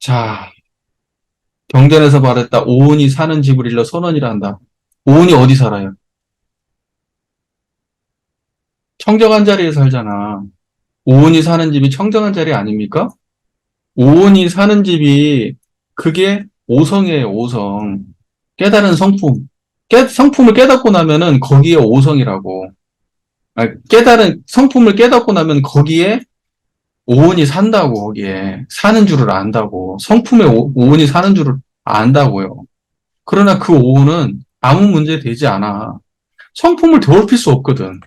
자, 경전에서 말했다. 오온이 사는 집을 일러 선원이라 한다. 오온이 어디 살아요? 청정한 자리에 살잖아. 오온이 사는 집이 청정한 자리 아닙니까? 오온이 사는 집이 그게 오성이에요, 오성. 깨달은 성품. 성품을 깨닫고 나면은 거기에 오성이라고. 깨달은 성품을 깨닫고 나면 거기에 오온이 산다고, 거기에. 사는 줄을 안다고. 성품에 오온이 사는 줄을 안다고요. 그러나 그 오온은 아무 문제 되지 않아. 성품을 더럽힐 수 없거든.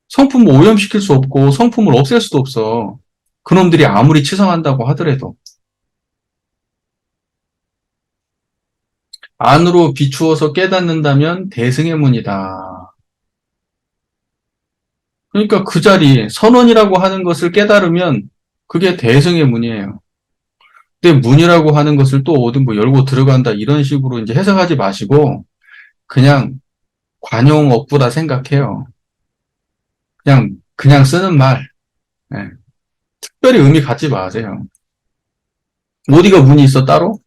성품을 오염시킬 수 없고 성품을 없앨 수도 없어. 그놈들이 아무리 치성한다고 하더라도. 안으로 비추어서 깨닫는다면 대승의 문이다. 그러니까 그 자리, 선원이라고 하는 것을 깨달으면 그게 대승의 문이에요. 근데 문이라고 하는 것을 또 어디 뭐 열고 들어간다 이런 식으로 이제 해석하지 마시고 그냥 관용억부다 생각해요. 그냥 쓰는 말. 예. 특별히 의미 갖지 마세요. 어디가 문이 있어 따로?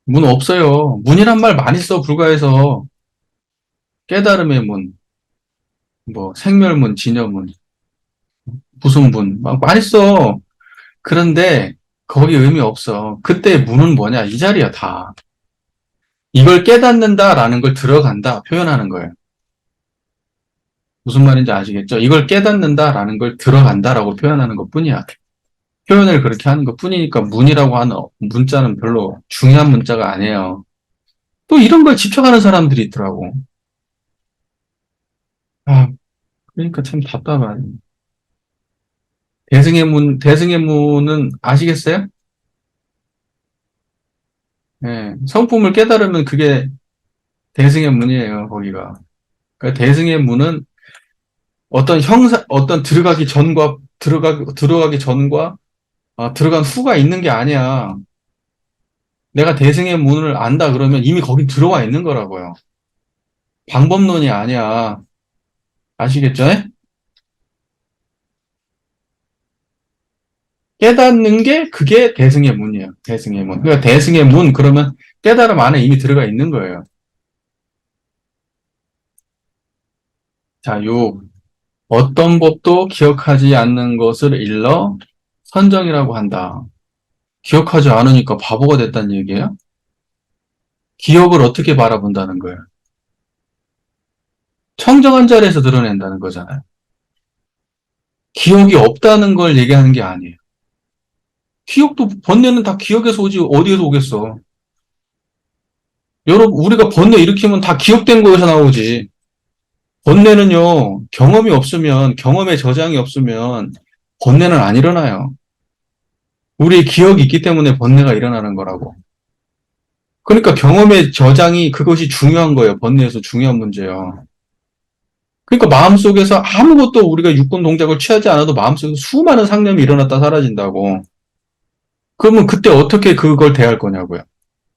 문 없어요. 문이란 말 많이 써 불가해서 깨달음의 문, 뭐 생멸문, 진여문, 무슨 문 막 많이 써. 그런데 거기 의미 없어. 그때 문은 뭐냐? 이 자리야 다. 이걸 깨닫는다라는 걸 들어간다 표현하는 거예요. 무슨 말인지 아시겠죠? 이걸 깨닫는다라는 걸 들어간다라고 표현하는 것뿐이야. 표현을 그렇게 하는 것뿐이니까 문이라고 하는 문자는 별로 중요한 문자가 아니에요. 또 이런 걸 집착하는 사람들이 있더라고. 아, 그러니까 참 답답하네. 대승의 문은 아시겠어요? 예, 성품을 깨달으면 그게 대승의 문이에요, 거기가. 그러니까 대승의 문은 어떤 들어가기 전과, 들어간 후가 있는 게 아니야. 내가 대승의 문을 안다 그러면 이미 거기 들어와 있는 거라고요. 방법론이 아니야. 아시겠죠? 깨닫는 게 그게 대승의 문이에요. 대승의 문. 그러니까 대승의 문, 그러면 깨달음 안에 이미 들어가 있는 거예요. 자, 어떤 법도 기억하지 않는 것을 일러 선정이라고 한다. 기억하지 않으니까 바보가 됐다는 얘기예요? 기억을 어떻게 바라본다는 거예요? 청정한 자리에서 드러낸다는 거잖아요. 기억이 없다는 걸 얘기하는 게 아니에요. 기억도, 번뇌는 다 기억에서 오지, 어디에서 오겠어. 여러분, 우리가 번뇌 일으키면 다 기억된 거에서 나오지. 번뇌는요, 경험이 없으면, 경험의 저장이 없으면, 번뇌는 안 일어나요. 우리의 기억이 있기 때문에 번뇌가 일어나는 거라고. 그러니까 경험의 저장이 그것이 중요한 거예요. 번뇌에서 중요한 문제예요. 그러니까 마음속에서 아무것도 우리가 육군 동작을 취하지 않아도 마음속에 수많은 상념이 일어났다 사라진다고. 그러면 그때 어떻게 그걸 대할 거냐고요.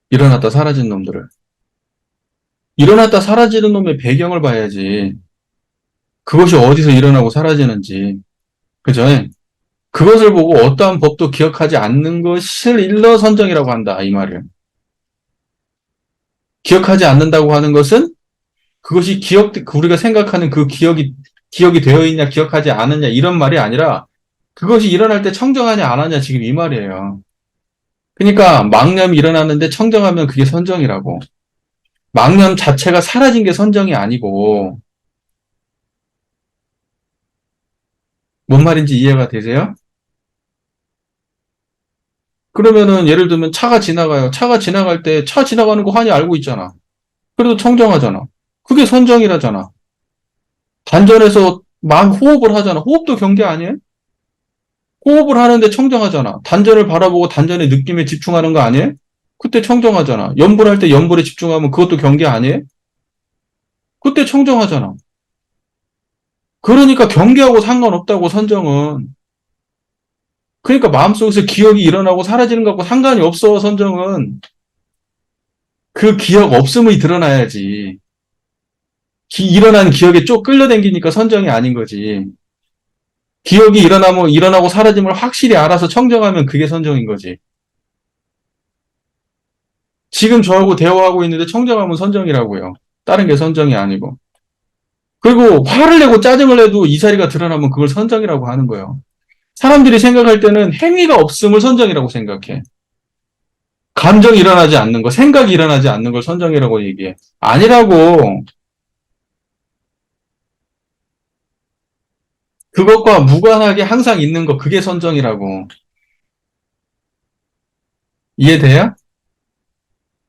일어났다 사라진 놈들을. 일어났다 사라지는 놈의 배경을 봐야지. 그것이 어디서 일어나고 사라지는지. 그죠? 그것을 보고 어떠한 법도 기억하지 않는 것을 일러선정이라고 한다. 이 말을. 기억하지 않는다고 하는 것은 그것이 우리가 생각하는 그 기억이 되어 있냐, 기억하지 않느냐, 이런 말이 아니라 그것이 일어날 때 청정하냐, 안 하냐, 지금 이 말이에요. 그러니까 망념이 일어나는데 청정하면 그게 선정이라고. 망념 자체가 사라진 게 선정이 아니고, 뭔 말인지 이해가 되세요? 그러면은 예를 들면 차가 지나가요. 차가 지나갈 때 차 지나가는 거 환히 알고 있잖아. 그래도 청정하잖아. 그게 선정이라잖아. 단전에서 막 호흡을 하잖아. 호흡도 경계 아니에요? 호흡을 하는데 청정하잖아. 단전을 바라보고 단전의 느낌에 집중하는 거 아니에요? 그때 청정하잖아. 염불할 때 염불에 집중하면 그것도 경계 아니에요? 그때 청정하잖아. 그러니까 경계하고 상관없다고 선정은. 그러니까 마음속에서 기억이 일어나고 사라지는 것하고 상관이 없어, 선정은. 그 기억 없음이 드러나야지. 일어난 기억에 쭉 끌려당기니까 선정이 아닌 거지. 기억이 일어나고 사라짐을 확실히 알아서 청정하면 그게 선정인 거지. 지금 저하고 대화하고 있는데 청정하면 선정이라고요. 다른 게 선정이 아니고. 그리고 화를 내고 짜증을 내도 이사리가 드러나면 그걸 선정이라고 하는 거예요. 사람들이 생각할 때는 행위가 없음을 선정이라고 생각해. 감정이 일어나지 않는 거, 생각이 일어나지 않는 걸 선정이라고 얘기해. 아니라고. 그것과 무관하게 항상 있는 거, 그게 선정이라고. 이해돼요?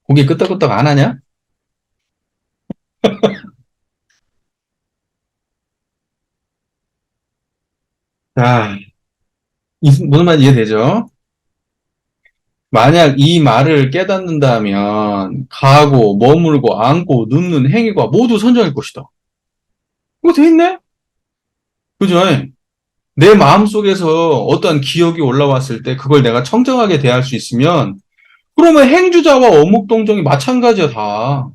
고개 끄덕끄덕 안 하냐? 자, 무슨 말인지 이해되죠? 만약 이 말을 깨닫는다면, 가고, 머물고, 앉고, 눕는 행위가 모두 선정일 것이다. 이거 돼 있네? 그죠? 내 마음속에서 어떤 기억이 올라왔을 때 그걸 내가 청정하게 대할 수 있으면, 그러면 행주자와 어묵동정이 마찬가지야, 다.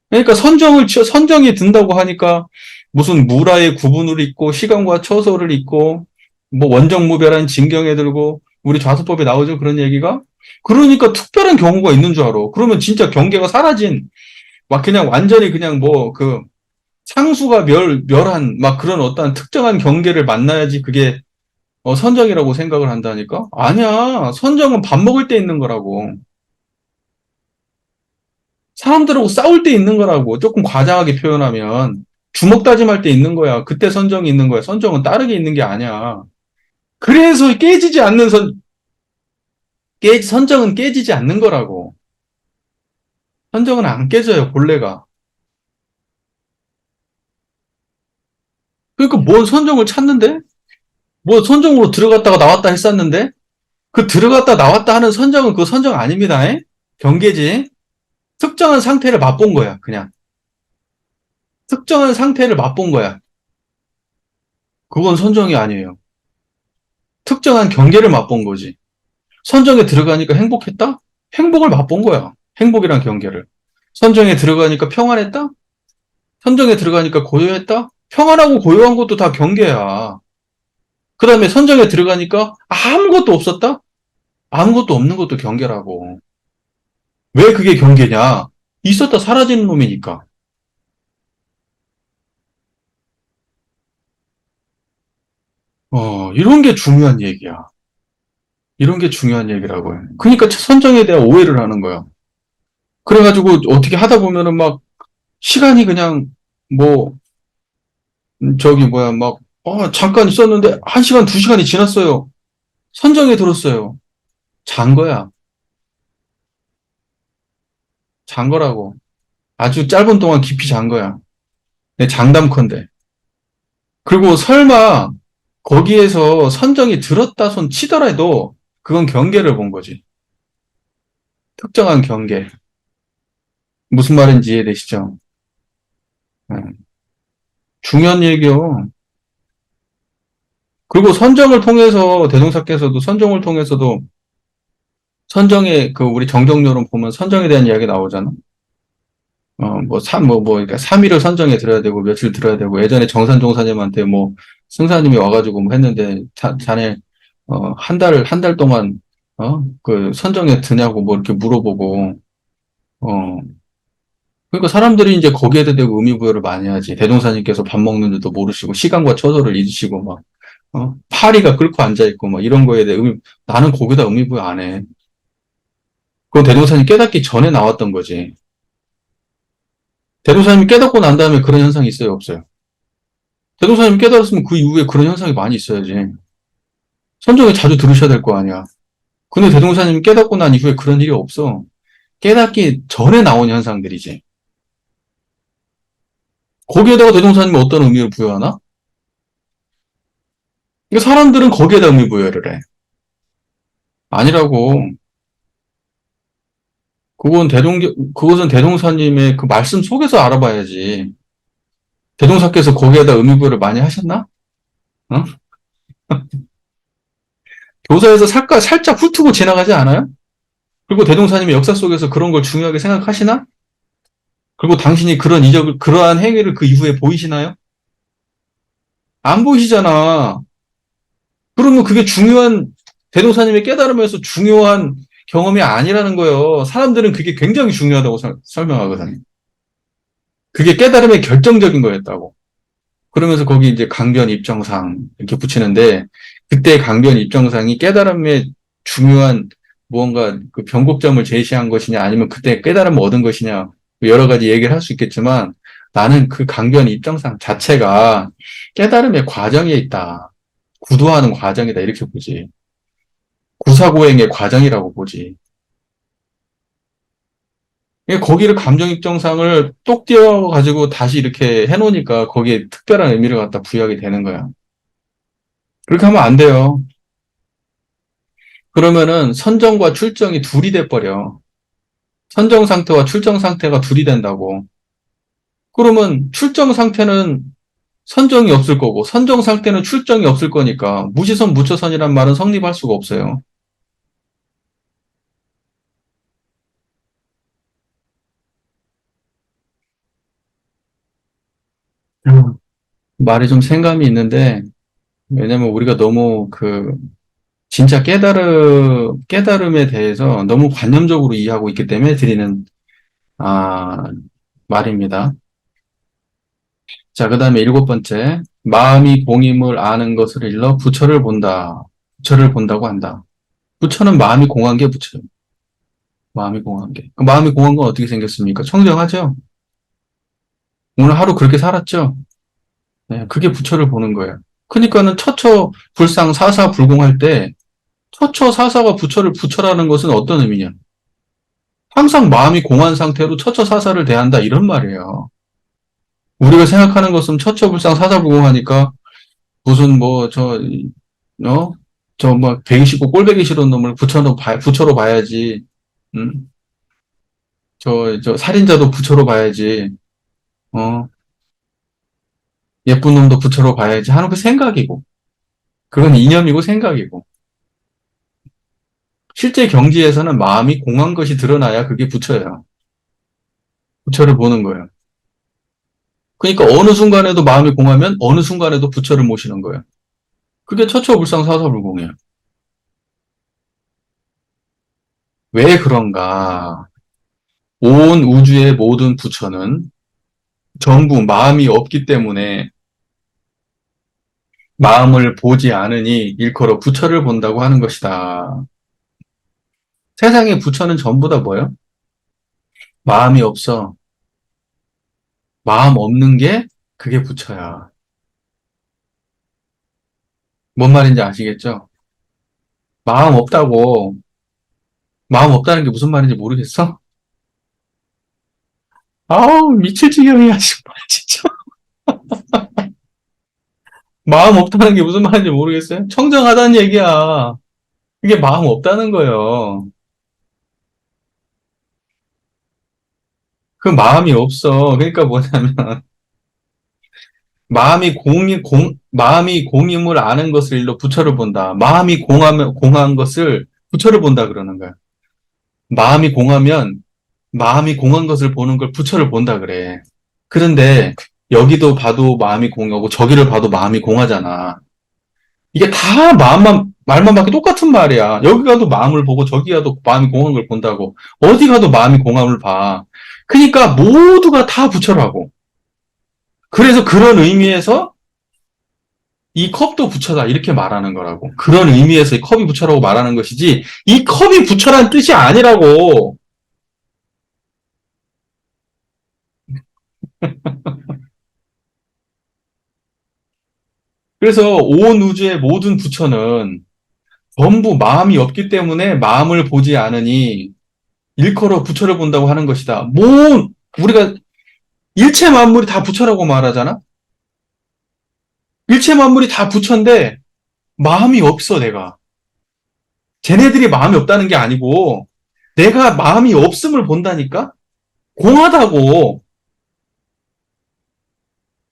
그러니까 선정이 든다고 하니까 무슨 무라의 구분을 잇고 시간과 처소를 잇고 뭐 원정무별한 징경에 들고 우리 좌수법에 나오죠, 그런 얘기가. 그러니까 특별한 경우가 있는 줄 알아. 그러면 진짜 경계가 사라진 막 그냥 완전히 그냥 뭐 그 상수가 멸한 막 그런 어떤 특정한 경계를 만나야지 그게 선정이라고 생각을 한다니까? 아니야. 선정은 밥 먹을 때 있는 거라고. 사람들하고 싸울 때 있는 거라고. 조금 과장하게 표현하면. 주먹 다짐할 때 있는 거야. 그때 선정이 있는 거야. 선정은 다르게 있는 게 아니야. 그래서 깨지지 않는 선정은 깨지지 않는 거라고. 선정은 안 깨져요, 본래가. 그러니까 뭔 선정을 찾는데? 뭐 선정으로 들어갔다가 나왔다 했었는데? 그 들어갔다 나왔다 하는 선정은 그 선정 아닙니다. 에? 경계지. 특정한 상태를 맛본 거야, 그냥. 특정한 상태를 맛본 거야. 그건 선정이 아니에요. 특정한 경계를 맛본 거지. 선정에 들어가니까 행복했다? 행복을 맛본 거야. 행복이란 경계를. 선정에 들어가니까 평안했다? 선정에 들어가니까 고요했다? 평안하고 고요한 것도 다 경계야. 그 다음에 선정에 들어가니까 아무것도 없었다? 아무것도 없는 것도 경계라고. 왜 그게 경계냐? 있었다 사라지는 놈이니까. 이런 게 중요한 얘기야. 이런 게 중요한 얘기라고요. 그러니까 선정에 대한 오해를 하는 거야. 그래가지고 어떻게 하다 보면은 막 시간이 그냥 뭐 저기 뭐야 막 잠깐 있었는데 1시간, 2시간이 지났어요. 선정에 들었어요. 잔 거야. 잔 거라고. 아주 짧은 동안 깊이 잔 거야. 내 장담컨대. 그리고 설마 거기에서 선정이 들었다 손 치더라도 그건 경계를 본 거지. 특정한 경계. 무슨 말인지 이해되시죠? 네. 중요한 얘기요. 그리고 선정을 통해서 대동사께서도 선정을 통해서도 선정의 그 우리 정정론을 보면 선정에 대한 이야기 나오잖아. 그러니까 3일을 선정해 들어야 되고, 며칠 들어야 되고, 예전에 정산종사님한테 뭐, 승사님이 와가지고 뭐 했는데, 자네, 한 달 동안, 그 선정에 드냐고 뭐 이렇게 물어보고, 어, 그러니까 사람들이 이제 거기에 대해 의미부여를 많이 하지. 대종사님께서 밥 먹는지도 모르시고, 시간과 처소를 잊으시고, 막, 파리가 끓고 앉아있고, 막 이런 거에 대해 나는 거기다 의미부여 안 해. 그건 대종사님 깨닫기 전에 나왔던 거지. 대도사님이 깨닫고 난 다음에 그런 현상이 있어요, 없어요? 대도사님이 깨달았으면 그 이후에 그런 현상이 많이 있어야지. 선정에 자주 들으셔야 될 거 아니야. 근데 대동사님이 깨닫고 난 이후에 그런 일이 없어. 깨닫기 전에 나온 현상들이지. 거기에다가 대동사님이 어떤 의미를 부여하나? 이거 사람들은 거기에다 의미 부여를 해. 아니라고. 그것은 대동사님의 그 말씀 속에서 알아봐야지. 대동사께서 거기에다 의미 부여를 많이 하셨나? 어? 교사에서 살짝 훑고 지나가지 않아요? 그리고 대동사님의 역사 속에서 그런 걸 중요하게 생각하시나? 그리고 당신이 그러한 행위를 그 이후에 보이시나요? 안 보이시잖아. 그러면 그게 중요한, 대도사님의 깨달음에서 중요한 경험이 아니라는 거예요. 사람들은 그게 굉장히 중요하다고 설명하거든요. 그게 깨달음의 결정적인 거였다고. 그러면서 거기 이제 강변 입정상 이렇게 붙이는데, 그때 강변 입정상이 깨달음의 중요한 무언가 그 변곡점을 제시한 것이냐, 아니면 그때 깨달음을 얻은 것이냐, 여러 가지 얘기를 할 수 있겠지만, 나는 그 강변 입정상 자체가 깨달음의 과정에 있다. 구도하는 과정이다. 이렇게 보지. 구사고행의 과정이라고 보지. 거기를 감정입정상을 똑 띄워가지고 다시 이렇게 해놓으니까 거기에 특별한 의미를 갖다 부여하게 되는 거야. 그렇게 하면 안 돼요. 그러면은 선정과 출정이 둘이 돼버려. 선정 상태와 출정 상태가 둘이 된다고. 그러면 출정 상태는 선정이 없을 거고, 선정 상태는 출정이 없을 거니까, 무시선, 무처선이란 말은 성립할 수가 없어요. 음. 말이 좀 생감이 있는데, 왜냐면 우리가 너무 진짜 깨달음에 대해서 너무 관념적으로 이해하고 있기 때문에 드리는, 아, 말입니다. 자, 그 다음에 일곱 번째. 마음이 공임을 아는 것을 일러 부처를 본다. 부처를 본다고 한다. 부처는 마음이 공한 게 부처예요. 마음이 공한 게. 그 마음이 공한 건 어떻게 생겼습니까? 청정하죠? 오늘 하루 그렇게 살았죠? 네, 그게 부처를 보는 거예요. 그러니까는 처처 불상 사사 불공할 때 처처 사사가 부처를 부처라는 것은 어떤 의미냐? 항상 마음이 공한 상태로 처처 사사를 대한다 이런 말이에요. 우리가 생각하는 것은 처처 불상 사사 불공하니까 무슨 뭐 어? 저 뭐 베기 싫고 꼴배기 싫은 놈을 부처로 봐야지. 음? 저 살인자도 부처로 봐야지. 어? 예쁜 놈도 부처로 봐야지 하는 그 생각이고. 그건 이념이고 생각이고. 실제 경지에서는 마음이 공한 것이 드러나야 그게 부처예요. 부처를 보는 거예요. 그러니까 어느 순간에도 마음이 공하면 어느 순간에도 부처를 모시는 거예요. 그게 처처불상사사불공이에요. 왜 그런가? 온 우주의 모든 부처는 전부 마음이 없기 때문에 마음을 보지 않으니 일컬어 부처를 본다고 하는 것이다. 세상의 부처는 전부 다 뭐예요? 마음이 없어. 마음 없는 게 그게 부처야. 뭔 말인지 아시겠죠? 마음 없다고, 마음 없다는 게 무슨 말인지 모르겠어? 아우, 미칠 지경이야, 정말, 진짜. 마음 없다는 게 무슨 말인지 모르겠어요? 청정하다는 얘기야. 그게 마음 없다는 거예요. 그 마음이 없어. 그러니까 뭐냐면, 마음이 공임을 아는 것을 일로 부처를 본다. 마음이 공한 것을 부처를 본다 그러는 거야. 마음이 공하면, 마음이 공한 것을 보는 걸 부처를 본다 그래. 그런데, 여기도 봐도 마음이 공하고, 저기를 봐도 마음이 공하잖아. 이게 다 말만 밖에 똑같은 말이야. 여기 가도 마음을 보고 저기 가도 마음이 공한 걸 본다고. 어디 가도 마음이 공함을 봐. 그러니까 모두가 다 부처라고. 그래서 그런 의미에서 이 컵도 부처다. 이렇게 말하는 거라고. 그런 의미에서 이 컵이 부처라고 말하는 것이지, 이 컵이 부처란 뜻이 아니라고. 그래서 온 우주의 모든 부처는 전부 마음이 없기 때문에 마음을 보지 않으니 일컬어 부처를 본다고 하는 것이다. 우리가 일체 만물이 다 부처라고 말하잖아? 일체 만물이 다 부처인데 마음이 없어, 내가. 쟤네들이 마음이 없다는 게 아니고 내가 마음이 없음을 본다니까? 공하다고.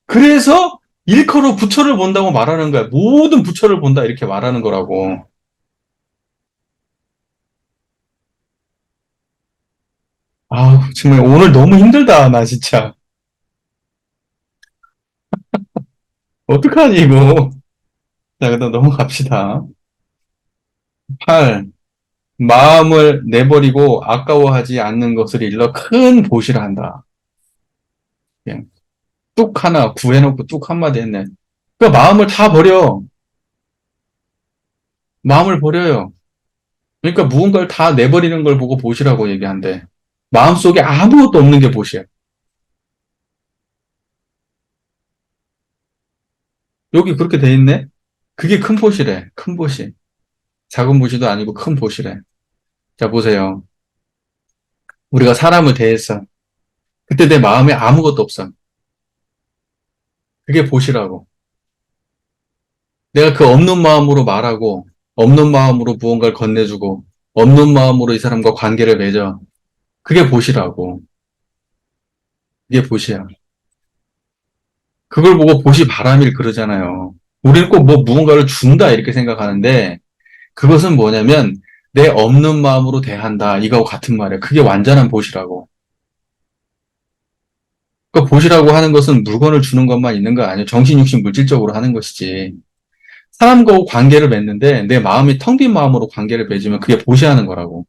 그래서 일컬어 부처를 본다고 말하는 거야. 모든 부처를 본다 이렇게 말하는 거라고. 아, 정말 오늘 너무 힘들다, 나 진짜. 어떡하니, 이거. 자, 그다음 넘어갑시다. 8. 마음을 내버리고 아까워하지 않는 것을 일러 큰 보시를 한다. 그냥 뚝 하나 구해놓고 뚝 한마디 했네. 그러니까 마음을 다 버려. 마음을 버려요. 그러니까 무언가를 다 내버리는 걸 보고 보시라고 얘기한대. 마음속에 아무것도 없는 게 보시야. 여기 그렇게 돼 있네? 그게 큰 보시래. 큰 보시. 작은 보시도 아니고 큰 보시래. 자, 보세요. 우리가 사람을 대했어. 그때 내 마음에 아무것도 없어. 그게 보시라고. 내가 그 없는 마음으로 말하고, 없는 마음으로 무언가를 건네주고, 없는 마음으로 이 사람과 관계를 맺어. 그게 보시라고. 그게 보시야. 그걸 보고 보시 바람일 그러잖아요. 우리는 꼭 뭐 무언가를 준다 이렇게 생각하는데, 그것은 뭐냐면, 내 없는 마음으로 대한다. 이거하고 같은 말이야. 그게 완전한 보시라고. 그러니까 보시라고 하는 것은 물건을 주는 것만 있는 거 아니에요. 정신, 육신, 물질적으로 하는 것이지. 사람과 관계를 맺는데 내 마음이 텅 빈 마음으로 관계를 맺으면 그게 보시하는 거라고.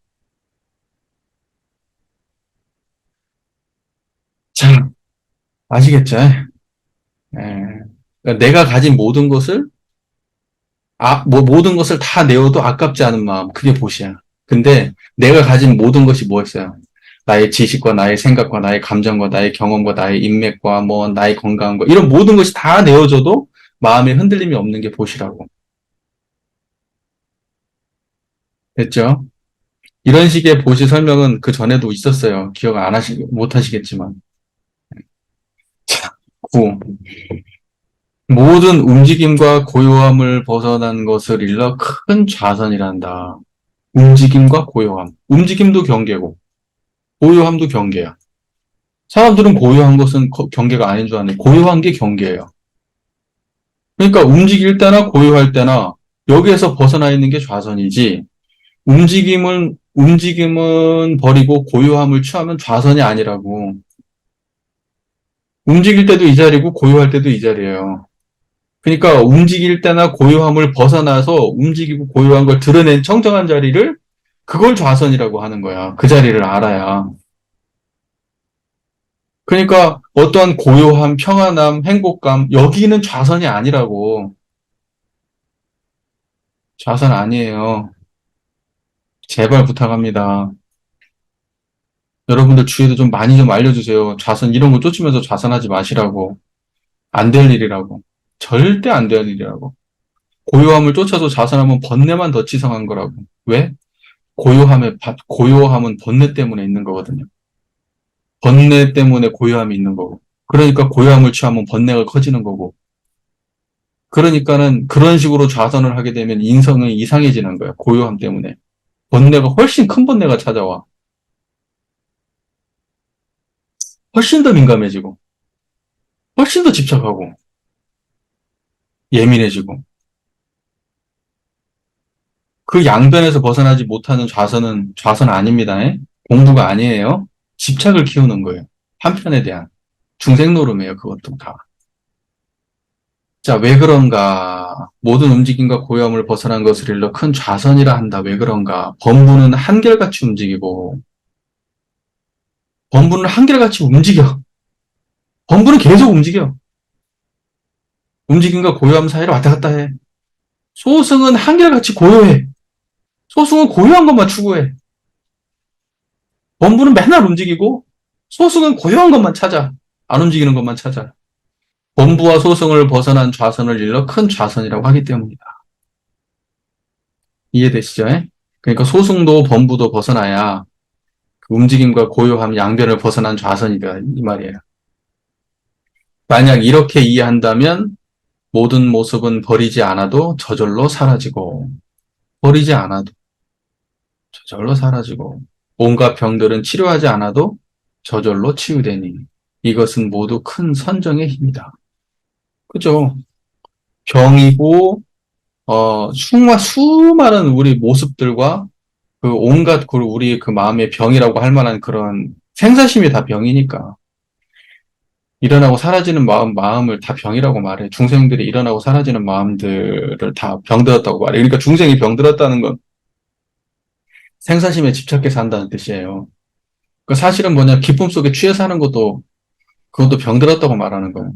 자, 아시겠죠? 예. 그러니까 내가 가진 모든 것을, 모든 것을 다 내어도 아깝지 않은 마음. 그게 보시야. 근데 내가 가진 모든 것이 뭐였어요? 나의 지식과 나의 생각과 나의 감정과 나의 경험과 나의 인맥과 뭐 나의 건강과 이런 모든 것이 다 내어줘도 마음에 흔들림이 없는 게 보시라고. 됐죠? 이런 식의 보시 설명은 그 전에도 있었어요. 기억 못 하시겠지만. 9. 모든 움직임과 고요함을 벗어난 것을 일러 큰 좌선이란다. 움직임과 고요함. 움직임도 경계고, 고요함도 경계야. 사람들은 고요한 것은 경계가 아닌 줄 아는데, 고요한 게 경계예요. 그러니까 움직일 때나 고요할 때나 여기에서 벗어나 있는 게 좌선이지, 움직임은 버리고 고요함을 취하면 좌선이 아니라고. 움직일 때도 이 자리고 고요할 때도 이 자리예요. 그러니까 움직일 때나 고요함을 벗어나서 움직이고 고요한 걸 드러낸 청정한 자리를 그걸 좌선이라고 하는 거야. 그 자리를 알아야. 그러니까 어떠한 고요함, 평안함, 행복감 여기는 좌선이 아니라고. 좌선 아니에요. 제발 부탁합니다. 여러분들 주위에도 좀 많이 좀 알려주세요. 좌선 이런 거 쫓으면서 좌선하지 마시라고. 안 될 일이라고. 절대 안 될 일이라고. 고요함을 쫓아서 좌선하면 번뇌만 더 치성한 거라고. 왜? 고요함은 번뇌 때문에 있는 거거든요. 번뇌 때문에 고요함이 있는 거고. 그러니까 고요함을 취하면 번뇌가 커지는 거고. 그러니까는 그런 식으로 좌선을 하게 되면 인성이 이상해지는 거예요. 고요함 때문에. 번뇌가 훨씬 큰 번뇌가 찾아와. 훨씬 더 민감해지고, 훨씬 더 집착하고, 예민해지고. 그 양변에서 벗어나지 못하는 좌선은 좌선 아닙니다. 공부가 아니에요. 집착을 키우는 거예요. 한편에 대한. 중생노름이에요. 그것도 다. 자, 왜 그런가? 모든 움직임과 고요함을 벗어난 것을 일러 큰 좌선이라 한다. 왜 그런가? 범부는 한결같이 움직이고, 범부는 한결같이 움직여. 범부는 계속 움직여. 움직임과 고요함 사이를 왔다 갔다 해. 소승은 한결같이 고요해. 소승은 고요한 것만 추구해. 범부는 맨날 움직이고, 소승은 고요한 것만 찾아. 안 움직이는 것만 찾아. 범부와 소승을 벗어난 좌선을 일러 큰 좌선이라고 하기 때문이다. 이해되시죠? 그러니까 소승도 범부도 벗어나야 그 움직임과 고요함 양변을 벗어난 좌선이다. 이 말이에요. 만약 이렇게 이해한다면 모든 모습은 버리지 않아도 저절로 사라지고, 버리지 않아도 저절로 사라지고, 온갖 병들은 치료하지 않아도 저절로 치유되니, 이것은 모두 큰 선정의 힘이다. 그죠? 병이고, 수많은 우리 모습들과 그 온갖 우리 그 마음의 병이라고 할 만한 그런 생사심이 다 병이니까. 일어나고 사라지는 마음을 다 병이라고 말해. 중생들이 일어나고 사라지는 마음들을 다 병들었다고 말해. 그러니까 중생이 병들었다는 건 생사심에 집착해 산다는 뜻이에요. 그 사실은 뭐냐, 기쁨 속에 취해 사는 것도, 그것도 병들었다고 말하는 거예요.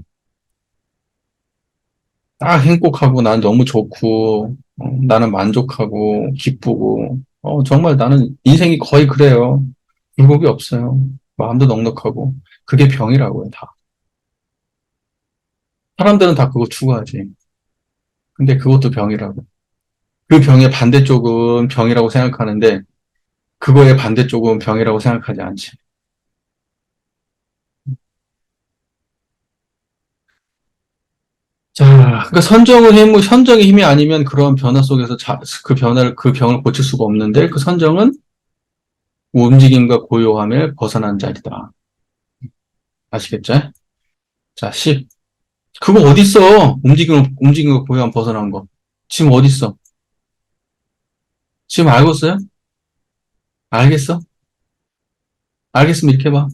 딱 행복하고, 난 너무 좋고, 나는 만족하고, 기쁘고, 정말 나는 인생이 거의 그래요. 굴곡이 없어요. 마음도 넉넉하고. 그게 병이라고요, 다. 사람들은 다 그거 추구하지. 근데 그것도 병이라고. 그 병의 반대쪽은 병이라고 생각하는데, 그거의 반대쪽은 병이라고 생각하지 않지. 자, 그러니까 선정의 힘이 아니면 그런 변화 속에서 그 병을 고칠 수가 없는데, 그 선정은 움직임과 고요함에 벗어난 자리다. 아시겠죠? 자, 10. 그거 어딨어? 움직임과 고요함 벗어난 거. 지금 어딨어? 지금 알겠어요? 알겠어? 알겠으면 이렇게 해봐.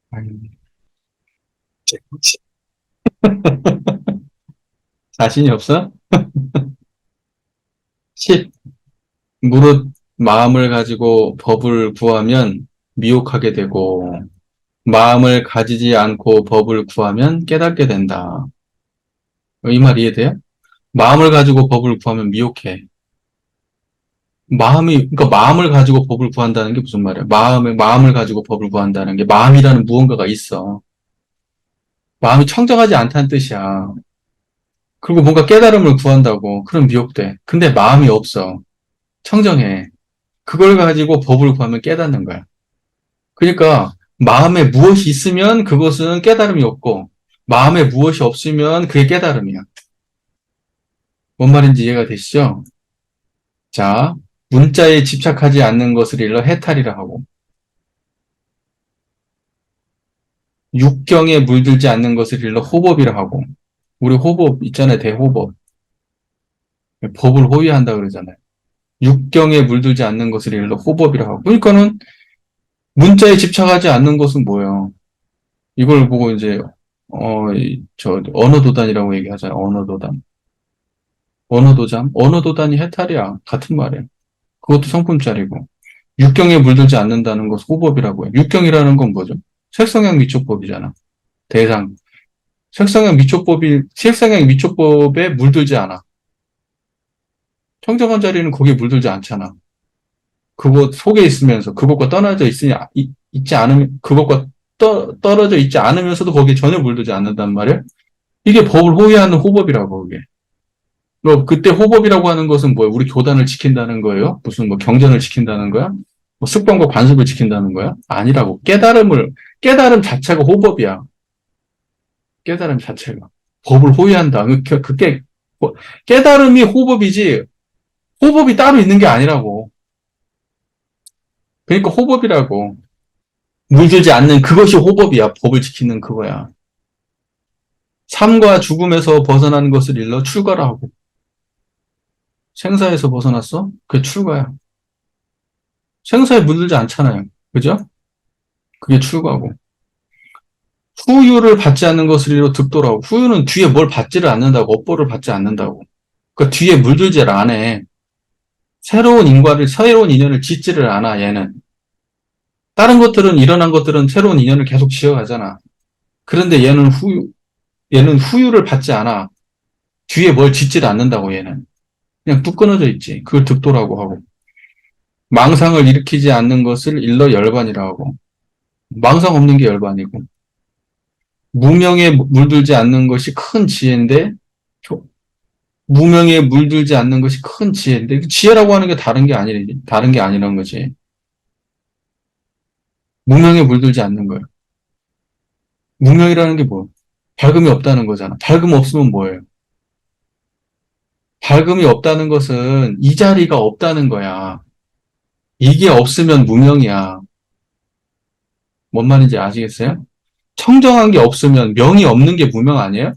아유, 자신이 없어? 10. 무릇 마음을 가지고 법을 구하면 미혹하게 되고, 마음을 가지지 않고 법을 구하면 깨닫게 된다. 이 말 이해돼요? 마음을 가지고 법을 구하면 미혹해. 그러니까 마음을 가지고 법을 구한다는 게 무슨 말이야? 마음을 가지고 법을 구한다는 게 마음이라는 무언가가 있어. 마음이 청정하지 않다는 뜻이야. 그리고 뭔가 깨달음을 구한다고. 그럼 미혹돼. 근데 마음이 없어. 청정해. 그걸 가지고 법을 구하면 깨닫는 거야. 그러니까 마음에 무엇이 있으면 그것은 깨달음이 없고, 마음에 무엇이 없으면 그게 깨달음이야. 뭔 말인지 이해가 되시죠? 자, 문자에 집착하지 않는 것을 일러 해탈이라 하고, 육경에 물들지 않는 것을 일러 호법이라 하고, 우리 호법 있잖아요, 대호법. 법을 호위한다 그러잖아요. 육경에 물들지 않는 것을 일러 호법이라 하고. 그러니까는 문자에 집착하지 않는 것은 뭐예요? 이걸 보고 이제, 언어도단이라고 얘기하잖아요, 언어도단. 언어도단이 해탈이야. 같은 말이에요. 그것도 성품짜리고. 육경에 물들지 않는다는 것을 호법이라고 해요. 육경이라는 건 뭐죠? 색성향 미촉법이잖아. 대상. 색성향 미촉법에 물들지 않아. 청정한 자리는 거기에 물들지 않잖아. 그것 속에 있으면서, 그것과 있지 않으면, 그것과 떨어져 있지 않으면서도 거기에 전혀 물들지 않는단 말이야. 이게 법을 호위하는 호법이라고, 그게. 그때 호법이라고 하는 것은 뭐예요? 우리 교단을 지킨다는 거예요? 무슨 뭐 경전을 지킨다는 거야? 뭐 습관과 관습을 지킨다는 거야? 아니라고. 깨달음 자체가 호법이야. 깨달음 자체가. 법을 호위한다. 그게, 깨달음이 호법이지, 호법이 따로 있는 게 아니라고. 그러니까 호법이라고. 물들지 않는 그것이 호법이야. 법을 지키는 그거야. 삶과 죽음에서 벗어난 것을 일러 출가라 하고. 생사에서 벗어났어? 그게 출가야. 생사에 물들지 않잖아요. 그죠? 그게 출가고. 후유를 받지 않는 것을 이로 득도라고. 후유는 뒤에 뭘 받지를 않는다고. 업보를 받지 않는다고. 그 뒤에 물들지를 안 해. 새로운 인연을 짓지를 않아, 얘는. 일어난 것들은 새로운 인연을 계속 지어가잖아. 그런데 얘는 후유를 받지 않아. 뒤에 뭘 짓지를 않는다고, 얘는. 그냥 뚝 끊어져 있지. 그걸 득도라고 하고. 망상을 일으키지 않는 것을 일러 열반이라고 하고. 망상 없는 게 열반이고. 무명에 물들지 않는 것이 큰 지혜인데, 무명에 물들지 않는 것이 큰 지혜인데, 지혜라고 하는 게 다른 게 아니란 거지. 무명에 물들지 않는 거예요. 무명이라는 게 뭐? 밝음이 없다는 거잖아. 밝음 없으면 뭐예요? 밝음이 없다는 것은 이 자리가 없다는 거야. 이게 없으면 무명이야. 뭔 말인지 아시겠어요? 청정한 게 없으면 명이 없는 게 무명 아니에요?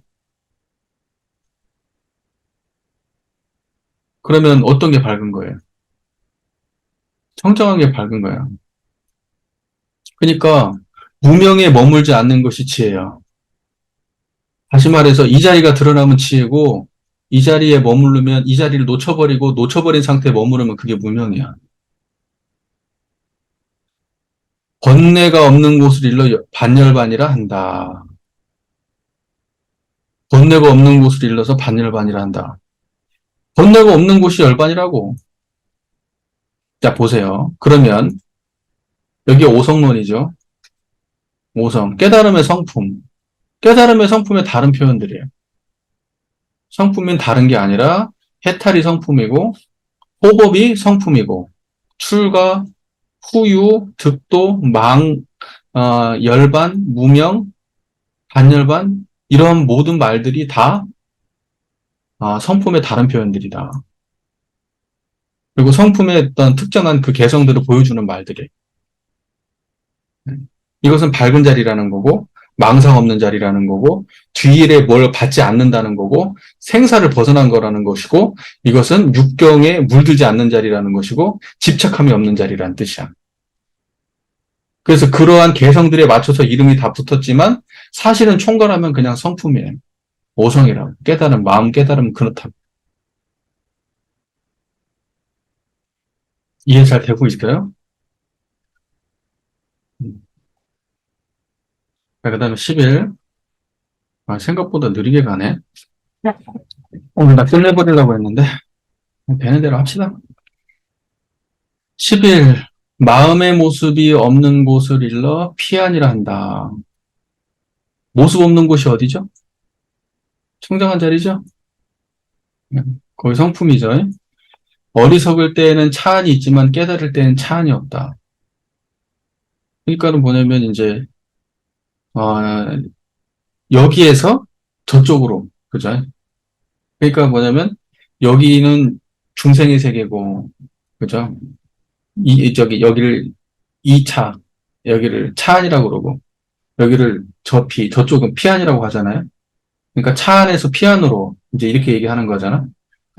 그러면 어떤 게 밝은 거예요? 청정한 게 밝은 거야. 그러니까 무명에 머물지 않는 것이 지혜야. 다시 말해서 이 자리가 드러나면 지혜고 이 자리에 머무르면 이 자리를 놓쳐버리고 놓쳐버린 상태에 머무르면 그게 무명이야. 번뇌가 없는 곳을 일러 반열반이라 한다. 번뇌가 없는 곳을 일러서 반열반이라 한다. 번뇌가 없는 곳이 열반이라고. 자, 보세요. 그러면 여기 오성론이죠. 오성. 깨달음의 성품. 깨달음의 성품의 다른 표현들이에요. 성품은 다른 게 아니라 해탈이 성품이고 호법이 성품이고 출가, 후유, 득도, 열반, 무명, 반열반 이런 모든 말들이 다 성품의 다른 표현들이다. 그리고 성품의 어떤 특정한 그 개성들을 보여주는 말들이. 이것은 밝은 자리라는 거고 망상 없는 자리라는 거고 뒤일에 뭘 받지 않는다는 거고 생사를 벗어난 거라는 것이고 이것은 육경에 물들지 않는 자리라는 것이고 집착함이 없는 자리라는 뜻이야. 그래서 그러한 개성들에 맞춰서 이름이 다 붙었지만 사실은 총괄하면 그냥 성품이에요. 오성이라고. 깨달음, 마음 깨달음 그렇다고. 이해 잘 되고 있을까요? 그 다음에 10일. 생각보다 느리게 가네. 오늘 나 끝내버리려고 했는데 되는 대로 합시다. 10일. 마음의 모습이 없는 곳을 일러 피안이라 한다. 모습 없는 곳이 어디죠? 청정한 자리죠? 거기 성품이죠. 어리석을 때에는 차안이 있지만 깨달을 때는 차안이 없다. 그러니까는 뭐냐면 이제 어, 여기에서 저쪽으로 그죠? 그러니까 뭐냐면 여기는 중생의 세계고 그죠? 여기를 2차 여기를 차안이라고 그러고 여기를 저쪽은 피안이라고 하잖아요. 그러니까 차안에서 피안으로 이제 이렇게 얘기하는 거잖아.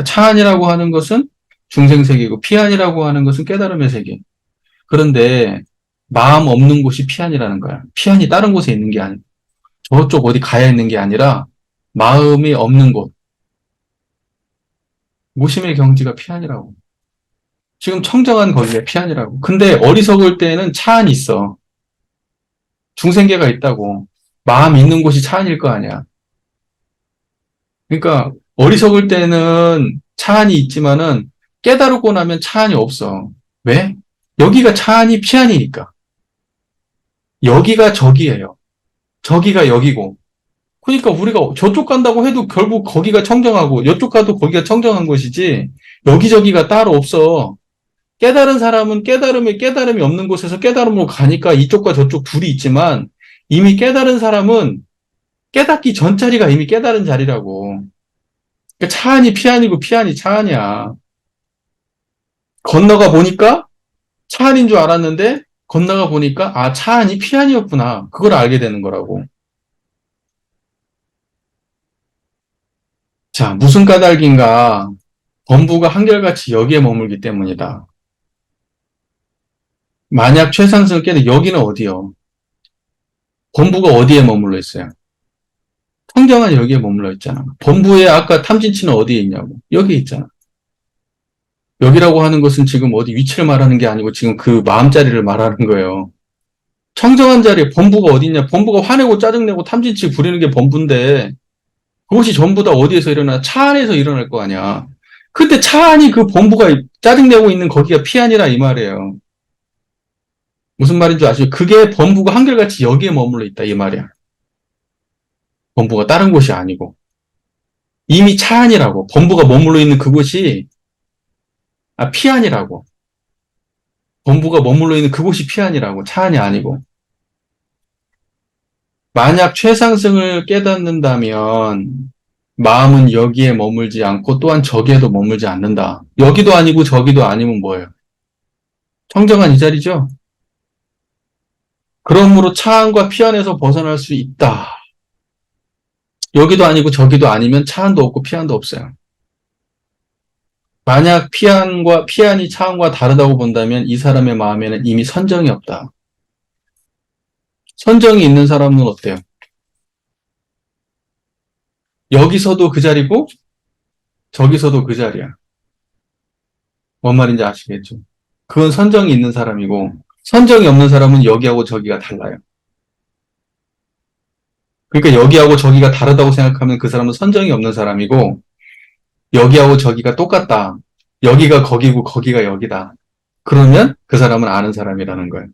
차안이라고 하는 것은 중생 세계고 피안이라고 하는 것은 깨달음의 세계. 그런데 마음 없는 곳이 피안이라는 거야. 피안이 다른 곳에 있는 게 아니고 저쪽 어디 가야 있는 게 아니라 마음이 없는 곳. 무심의 경지가 피안이라고. 지금 청정한 거기가 피안이라고. 근데 어리석을 때는 차안이 있어. 중생계가 있다고. 마음 있는 곳이 차안일 거 아니야. 그러니까 어리석을 때는 차안이 있지만은 깨달고 나면 차안이 없어. 왜? 여기가 차안이 피안이니까. 여기가 저기예요. 저기가 여기고. 그러니까 우리가 저쪽 간다고 해도 결국 거기가 청정하고 이쪽 가도 거기가 청정한 것이지 여기저기가 따로 없어. 깨달은 사람은 깨달음이 없는 곳에서 깨달음으로 가니까 이쪽과 저쪽 둘이 있지만 이미 깨달은 사람은 깨닫기 전 자리가 이미 깨달은 자리라고. 그러니까 차안이 피안이고 피안이 차안이야. 건너가 보니까 차안인 줄 알았는데 건너가 보니까 차안이 피안이었구나. 그걸 알게 되는 거라고. 자, 무슨 까닭인가? 범부가 한결같이 여기에 머물기 때문이다. 만약 최상승을 깨도 여기는 어디요? 범부가 어디에 머물러 있어요? 청정한 여기에 머물러 있잖아. 범부에 아까 탐진치는 어디에 있냐고. 여기 있잖아. 여기라고 하는 것은 지금 어디 위치를 말하는 게 아니고 지금 그 마음자리를 말하는 거예요. 청정한 자리에 범부가 어디 있냐? 범부가 화내고 짜증내고 탐진치 부리는 게 범부인데 그것이 전부 다 어디에서 일어나? 차 안에서 일어날 거 아니야. 근데 차 안이 그 범부가 짜증내고 있는 거기가 피안이라 이 말이에요. 무슨 말인 줄 아시죠? 그게 범부가 한결같이 여기에 머물러 있다 이 말이야. 범부가 다른 곳이 아니고 이미 차 안이라고. 범부가 머물러 있는 그곳이 피안이라고. 범부가 머물러 있는 그곳이 피안이라고. 차 안이 아니고. 만약 최상승을 깨닫는다면 마음은 여기에 머물지 않고 또한 저기에도 머물지 않는다. 여기도 아니고 저기도 아니면 뭐예요? 청정한 이 자리죠? 그러므로 차안과 피안에서 벗어날 수 있다. 여기도 아니고 저기도 아니면 차안도 없고 피안도 없어요. 만약 피안이 차안과 다르다고 본다면 이 사람의 마음에는 이미 선정이 없다. 선정이 있는 사람은 어때요? 여기서도 그 자리고 저기서도 그 자리야. 뭔 말인지 아시겠죠? 그건 선정이 있는 사람이고 선정이 없는 사람은 여기하고 저기가 달라요. 그러니까 여기하고 저기가 다르다고 생각하면 그 사람은 선정이 없는 사람이고 여기하고 저기가 똑같다. 여기가 거기고 거기가 여기다. 그러면 그 사람은 아는 사람이라는 거예요.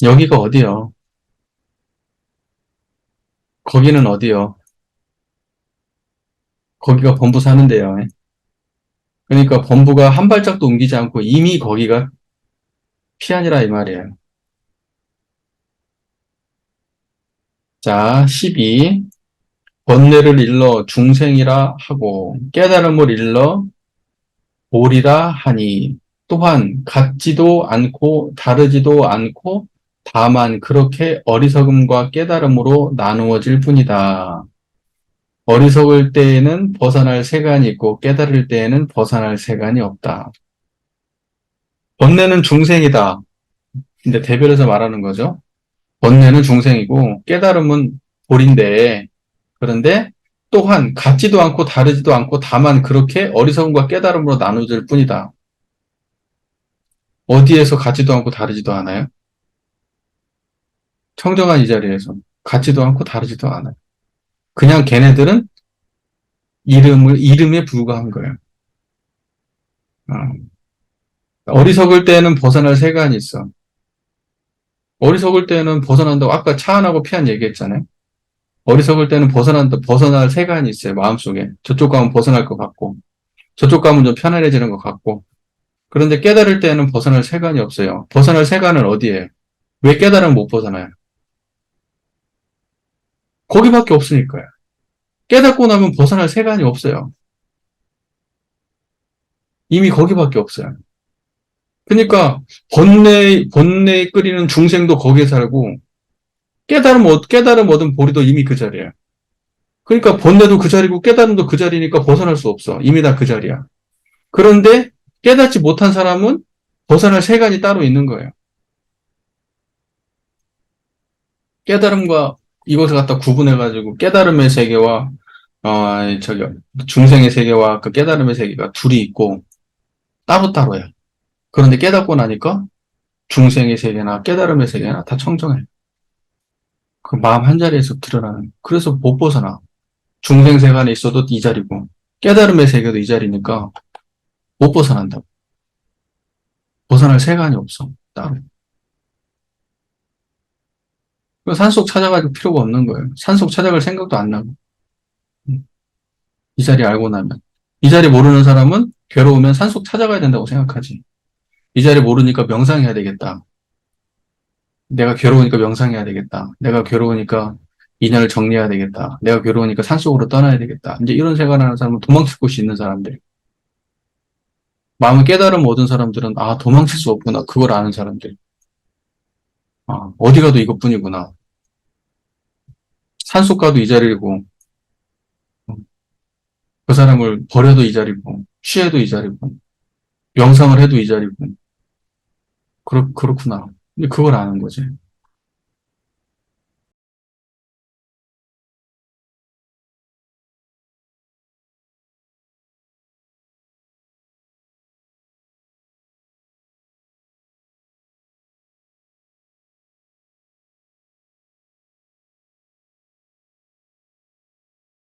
여기가 어디요? 거기는 어디요? 거기가 범부 사는데요. 그러니까 범부가 한 발짝도 옮기지 않고 이미 거기가 피안이라 이 말이에요. 자, 12. 번뇌를 일러 중생이라 하고 깨달음을 일러 보리라 하니 또한 같지도 않고 다르지도 않고 다만 그렇게 어리석음과 깨달음으로 나누어질 뿐이다. 어리석을 때에는 벗어날 세간이 있고 깨달을 때에는 벗어날 세간이 없다. 번뇌는 중생이다. 근데 대별해서 말하는 거죠. 번뇌는 중생이고 깨달음은 볼인데 그런데 또한 같지도 않고 다르지도 않고 다만 그렇게 어리석음과 깨달음으로 나누어질 뿐이다. 어디에서 같지도 않고 다르지도 않아요? 청정한 이 자리에서 같지도 않고 다르지도 않아요. 그냥 걔네들은 이름에 불과한 거예요. 어리석을 때는 벗어날 세간이 있어. 어리석을 때는 벗어난다고 아까 차안하고 피안 얘기했잖아요. 어리석을 때는 벗어날 세간이 있어요. 마음속에. 저쪽 가면 벗어날 것 같고, 저쪽 가면 좀 편안해지는 것 같고. 그런데 깨달을 때는 벗어날 세간이 없어요. 벗어날 세간은 어디예요? 왜 깨달으면 못 벗어나요? 거기밖에 없으니까요. 깨닫고 나면 벗어날 세간이 없어요. 이미 거기밖에 없어요. 그러니까 번뇌 끓이는 중생도 거기에 살고 깨달음 얻은 보리도 이미 그 자리야. 그러니까 번뇌도 그 자리고 깨달음도 그 자리니까 벗어날 수 없어. 이미 다 그 자리야. 그런데 깨닫지 못한 사람은 벗어날 세간이 따로 있는 거예요. 깨달음과 이것을 갖다 구분해가지고 깨달음의 세계와 저기 중생의 세계와 그 깨달음의 세계가 둘이 있고 따로따로야. 그런데 깨닫고 나니까 중생의 세계나 깨달음의 세계나 다 청정해. 그 마음 한 자리에서 드러나는. 그래서 못 벗어나. 중생 세간에 있어도 이 자리고 깨달음의 세계도 이 자리니까 못 벗어난다고. 벗어날 세간이 없어. 따로. 산속 찾아갈 필요가 없는 거예요. 산속 찾아갈 생각도 안 나고. 이 자리 알고 나면. 이 자리 모르는 사람은 괴로우면 산속 찾아가야 된다고 생각하지. 이 자리 모르니까 명상해야 되겠다. 내가 괴로우니까 명상해야 되겠다. 내가 괴로우니까 인연을 정리해야 되겠다. 내가 괴로우니까 산속으로 떠나야 되겠다. 이제 이런 생각을 하는 사람은 도망칠 곳이 있는 사람들. 마음의 깨달음 얻은 사람들은 도망칠 수 없구나. 그걸 아는 사람들. 어디 가도 이것뿐이구나. 산속 가도 이 자리고 그 사람을 버려도 이 자리고 취해도 이 자리고 명상을 해도 이 자리고 그렇구나. 근데 그걸 아는 거지.